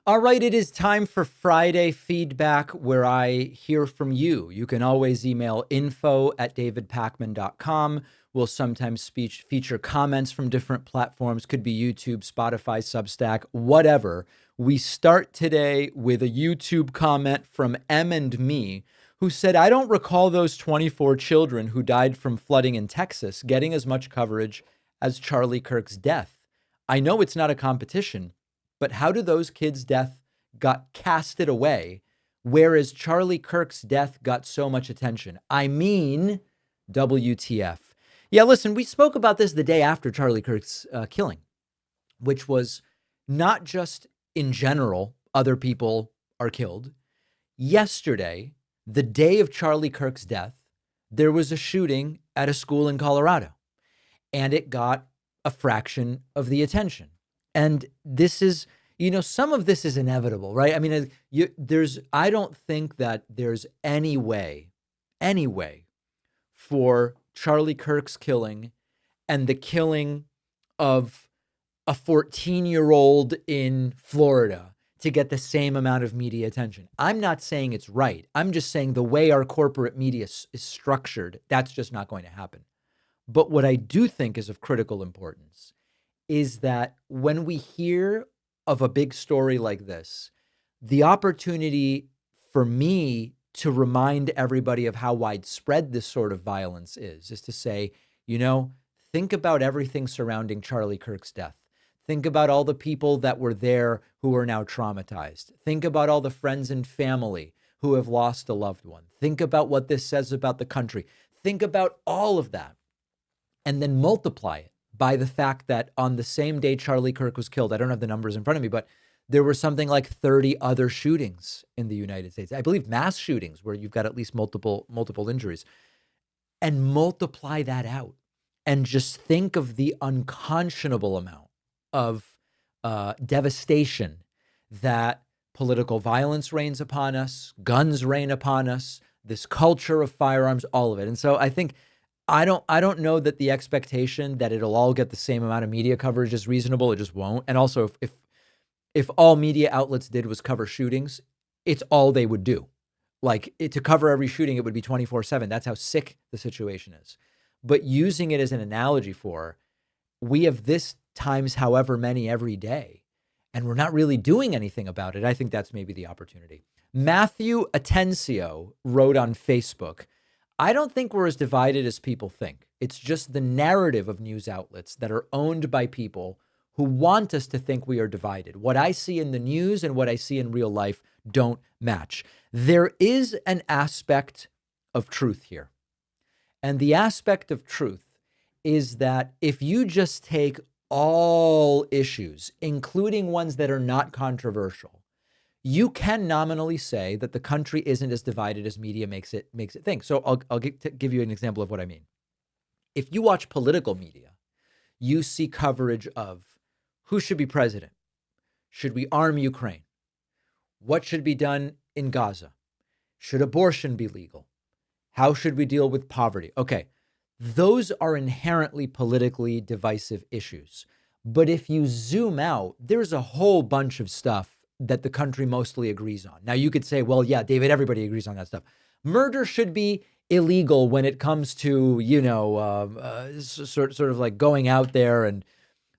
All right, it is time for Friday feedback where I hear from you. You can always email info@davidpakman.com. We'll sometimes feature comments from different platforms, could be YouTube, Spotify, Substack, whatever. We start today with a YouTube comment from M and Me, who said, I don't recall those 24 children who died from flooding in Texas getting as much coverage as Charlie Kirk's death. I know it's not a competition, but how do those kids' death got casted away, whereas Charlie Kirk's death got so much attention? I mean, WTF. Yeah, listen, we spoke about this the day after Charlie Kirk's killing, which was not just in general, other people are killed. Yesterday, the day of Charlie Kirk's death, there was a shooting at a school in Colorado, and it got a fraction of the attention. And this is, some of this is inevitable, right? I mean, I don't think that there's any way for Charlie Kirk's killing and the killing of a 14-year-old in Florida to get the same amount of media attention. I'm not saying it's right. I'm just saying the way our corporate media is structured, that's just not going to happen. But what I do think is of critical importance is that when we hear of a big story like this, the opportunity for me to remind everybody of how widespread this sort of violence is to say, think about everything surrounding Charlie Kirk's death. Think about all the people that were there who are now traumatized. Think about all the friends and family who have lost a loved one. Think about what this says about the country. Think about all of that, and then multiply it by the fact that on the same day Charlie Kirk was killed, I don't have the numbers in front of me, but there were something like 30 other shootings in the United States. I believe mass shootings where you've got at least multiple injuries. And multiply that out and just think of the unconscionable amount of devastation that political violence reigns upon us, guns reign upon us, this culture of firearms, all of it. And so I think I don't know that the expectation that it'll all get the same amount of media coverage is reasonable. It just won't. And also, if all media outlets did was cover shootings, it's all they would do. To cover every shooting, it would be 24/7. That's how sick the situation is. But using it as an analogy we have this times however many every day, and we're not really doing anything about it. I think that's maybe the opportunity. Matthew Atencio wrote on Facebook, I don't think we're as divided as people think. It's just the narrative of news outlets that are owned by people who want us to think we are divided. What I see in the news and what I see in real life don't match. There is an aspect of truth here. And the aspect of truth is that if you just take all issues, including ones that are not controversial, you can nominally say that the country isn't as divided as media makes it think. So I'll give you an example of what I mean. If you watch political media, you see coverage of who should be president. Should we arm Ukraine? What should be done in Gaza? Should abortion be legal? How should we deal with poverty? Okay, those are inherently politically divisive issues. But if you zoom out, there's a whole bunch of stuff that the country mostly agrees on. Now, you could say, well, yeah, David, everybody agrees on that stuff. Murder should be illegal when it comes to, sort of like going out there and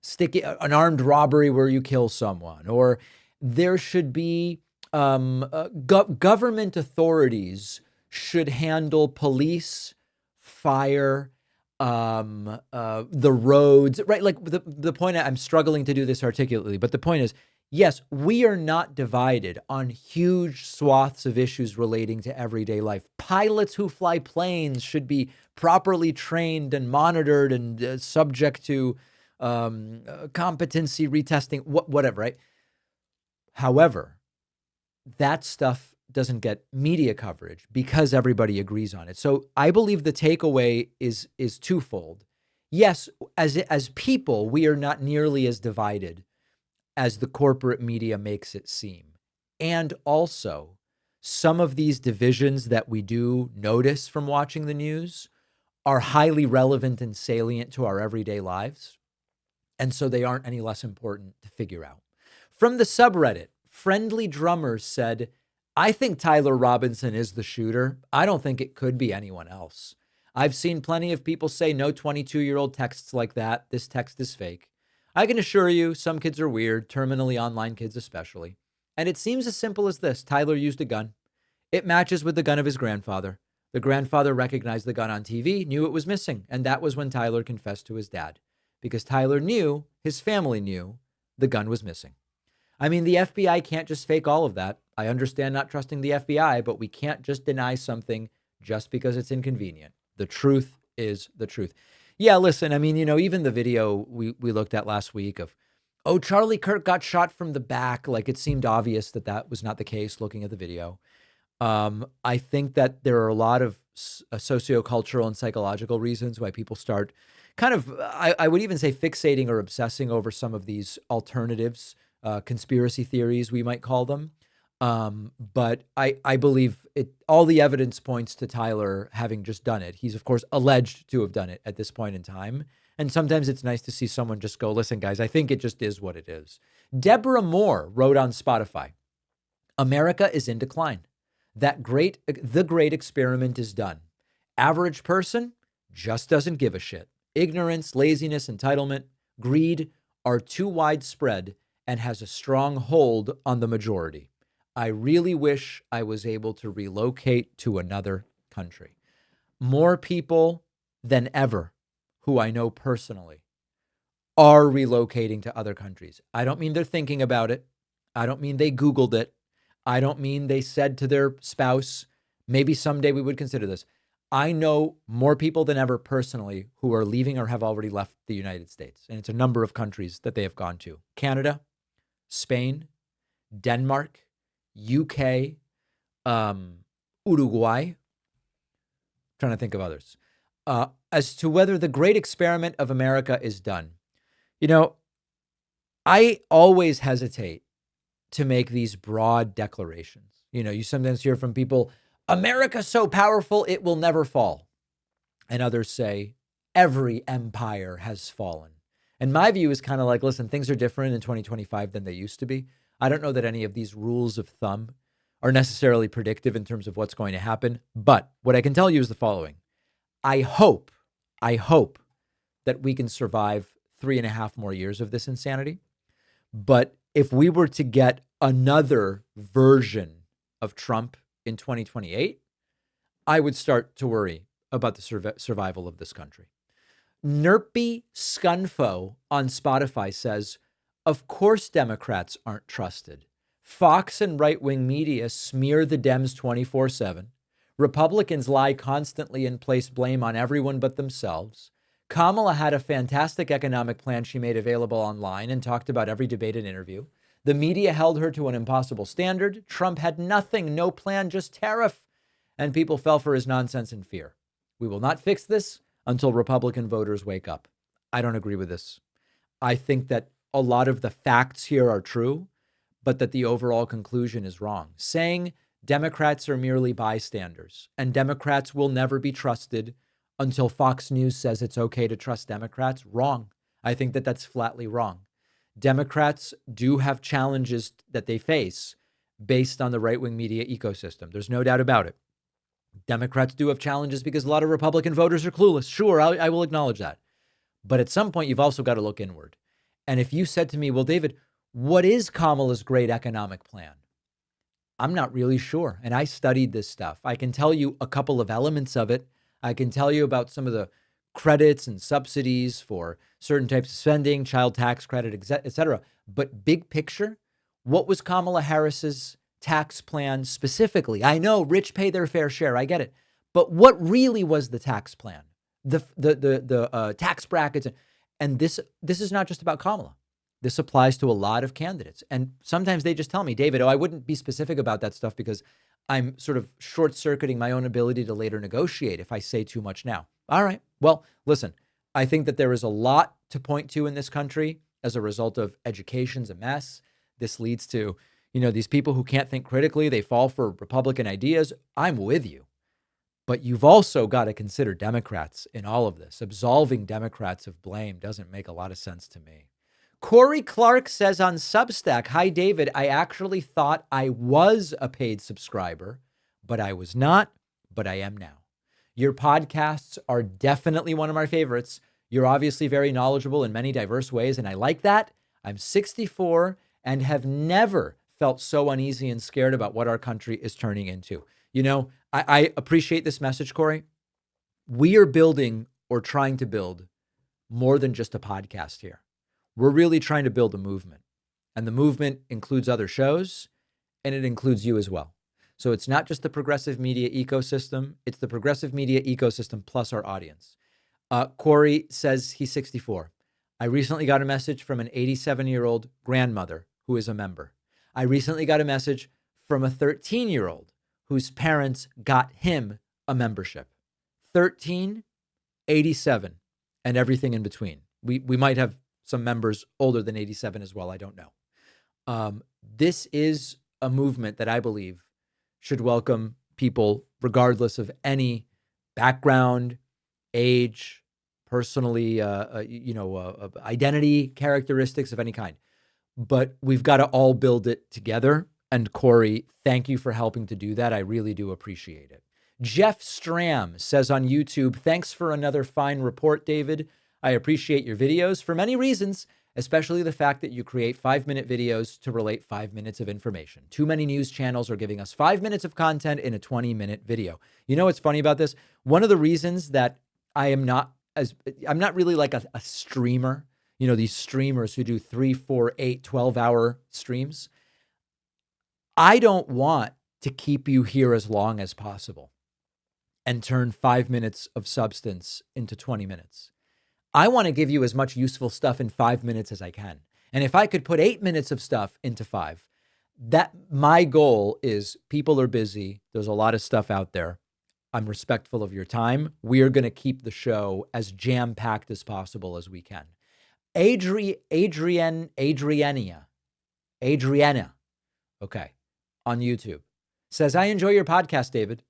sticking an armed robbery where you kill someone. Or there should be government authorities should handle police, fire, the roads, right? Like the point, I'm struggling to do this articulately, but the point is, yes, we are not divided on huge swaths of issues relating to everyday life. Pilots who fly planes should be properly trained and monitored and subject to competency retesting, whatever, right? However, that stuff doesn't get media coverage because everybody agrees on it. So I believe the takeaway is twofold. Yes, as people, we are not nearly as divided as the corporate media makes it seem. And also, some of these divisions that we do notice from watching the news are highly relevant and salient to our everyday lives. And so they aren't any less important to figure out. From the subreddit, Friendly Drummers said, I think Tyler Robinson is the shooter. I don't think it could be anyone else. I've seen plenty of people say no 22-year-old texts like that. This text is fake. I can assure you some kids are weird, terminally online kids especially. And it seems as simple as this. Tyler used a gun. It matches with the gun of his grandfather. The grandfather recognized the gun on TV, knew it was missing, and that was when Tyler confessed to his dad. Because Tyler knew, his family knew, the gun was missing. I mean, the FBI can't just fake all of that. I understand not trusting the FBI, but we can't just deny something just because it's inconvenient. The truth is the truth. Yeah, listen, I mean, even the video we looked at last week of, oh, Charlie Kirk got shot from the back. Like, it seemed obvious that that was not the case looking at the video. I think that there are a lot of sociocultural and psychological reasons why people start kind of, I would even say, fixating or obsessing over some of these alternatives, conspiracy theories, we might call them. But I believe all the evidence points to Tyler having just done it. He's, of course, alleged to have done it at this point in time. And sometimes it's nice to see someone just go, listen, guys, I think it just is what it is. Deborah Moore wrote on Spotify, America is in decline. The great experiment is done. Average person just doesn't give a shit. Ignorance, laziness, entitlement, greed are too widespread and has a strong hold on the majority. I really wish I was able to relocate to another country. More people than ever who I know personally are relocating to other countries. I don't mean they're thinking about it. I don't mean they Googled it. I don't mean they said to their spouse, maybe someday we would consider this. I know more people than ever personally who are leaving or have already left the United States. And it's a number of countries that they have gone to. Canada, Spain, Denmark, UK, Uruguay. Trying to think of others. As to whether the great experiment of America is done. I always hesitate to make these broad declarations. You sometimes hear from people, America's so powerful, it will never fall. And others say, every empire has fallen. And my view is kind of like, listen, things are different in 2025 than they used to be. I don't know that any of these rules of thumb are necessarily predictive in terms of what's going to happen. But what I can tell you is the following. I hope that we can survive 3.5 more years of this insanity. But if we were to get another version of Trump in 2028, I would start to worry about the survival of this country. Nerpy Scunfo on Spotify says, of course Democrats aren't trusted. Fox and right-wing media smear the Dems 24/7. Republicans lie constantly and place blame on everyone but themselves. Kamala had a fantastic economic plan she made available online and talked about every debate and interview. The media held her to an impossible standard. Trump had nothing, no plan, just tariff. And people fell for his nonsense and fear. We will not fix this until Republican voters wake up. I don't agree with this. I think that a lot of the facts here are true, but that the overall conclusion is wrong. Saying Democrats are merely bystanders and Democrats will never be trusted until Fox News says it's okay to trust Democrats, wrong. I think that that's flatly wrong. Democrats do have challenges that they face based on the right-wing media ecosystem. There's no doubt about it. Democrats do have challenges because a lot of Republican voters are clueless. Sure, I will acknowledge that. But at some point, you've also got to look inward. And if you said to me, well, David, what is Kamala's great economic plan? I'm not really sure. And I studied this stuff. I can tell you a couple of elements of it. I can tell you about some of the credits and subsidies for certain types of spending, child tax credit, et cetera. But big picture, what was Kamala Harris's tax plan specifically? I know rich pay their fair share. I get it. But what really was the tax plan? The tax brackets. And this is not just about Kamala. This applies to a lot of candidates. And sometimes they just tell me, David, I wouldn't be specific about that stuff because I'm sort of short-circuiting my own ability to later negotiate if I say too much now. All right. Well, listen, I think that there is a lot to point to in this country as a result of education's a mess. This leads to, these people who can't think critically. They fall for Republican ideas. I'm with you. But you've also got to consider Democrats in all of this. Absolving Democrats of blame doesn't make a lot of sense to me. Corey Clark says on Substack, "Hi, David. I actually thought I was a paid subscriber, but I was not, but I am now. Your podcasts are definitely one of my favorites. You're obviously very knowledgeable in many diverse ways, and I like that. I'm 64 and have never felt so uneasy and scared about what our country is turning into." You know, I appreciate this message, Corey. We are building or trying to build more than just a podcast here. We're really trying to build a movement, and the movement includes other shows, and it includes you as well. So it's not just the progressive media ecosystem, it's the progressive media ecosystem plus our audience. Corey says he's 64. "I recently got a message from an 87-year-old grandmother who is a member. I recently got a message from a 13-year-old whose parents got him a membership. 13, 87, and everything in between. We might have some members older than 87 as well. I don't know. This is a movement that I believe should welcome people regardless of any background, age, personally, identity, characteristics of any kind. But we've got to all build it together. And Corey, thank you for helping to do that. I really do appreciate it. Jeff Stram says on YouTube, "Thanks for another fine report, David. I appreciate your videos for many reasons, especially the fact that you create 5-minute videos to relate 5 minutes of information. Too many news channels are giving us 5 minutes of content in a 20-minute video." You know what's funny about this? One of the reasons that I'm not really like a streamer, you know, these streamers who do 3, 4, 8, 12-hour streams. I don't want to keep you here as long as possible and turn 5 minutes of substance into 20 minutes. I want to give you as much useful stuff in 5 minutes as I can. And if I could put 8 minutes of stuff into 5, that my goal is, people are busy. There's a lot of stuff out there. I'm respectful of your time. We are going to keep the show as jam-packed as possible as we can. Adriana, okay, on YouTube, says, "I enjoy your podcast, David,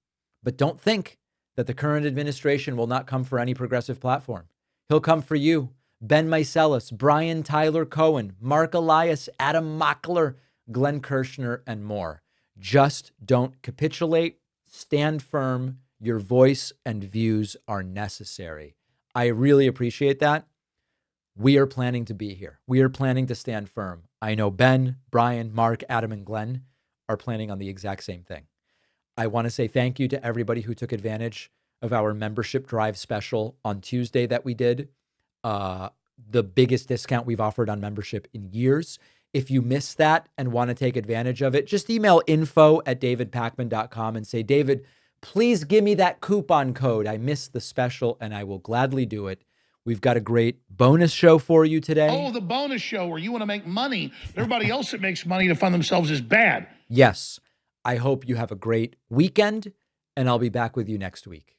but don't think that the current administration will not come for any progressive platform. He'll come for you, Ben Meiselas, Brian Tyler Cohen, Mark Elias, Adam Mockler, Glenn Kirshner, and more. Just don't capitulate. Stand firm. Your voice and views are necessary." I really appreciate that. We are planning to be here. We are planning to stand firm. I know Ben, Brian, Mark, Adam, and Glenn are planning on the exact same thing. I want to say thank you to everybody who took advantage of our membership drive special on Tuesday that we did. The biggest discount we've offered on membership in years. If you missed that and want to take advantage of it, just email info@davidpakman.com and say, "David, please give me that coupon code. I missed the special," and I will gladly do it. We've got a great bonus show for you today. Oh, the bonus show where you want to make money. Everybody else that makes money to fund themselves is bad. Yes. I hope you have a great weekend, and I'll be back with you next week.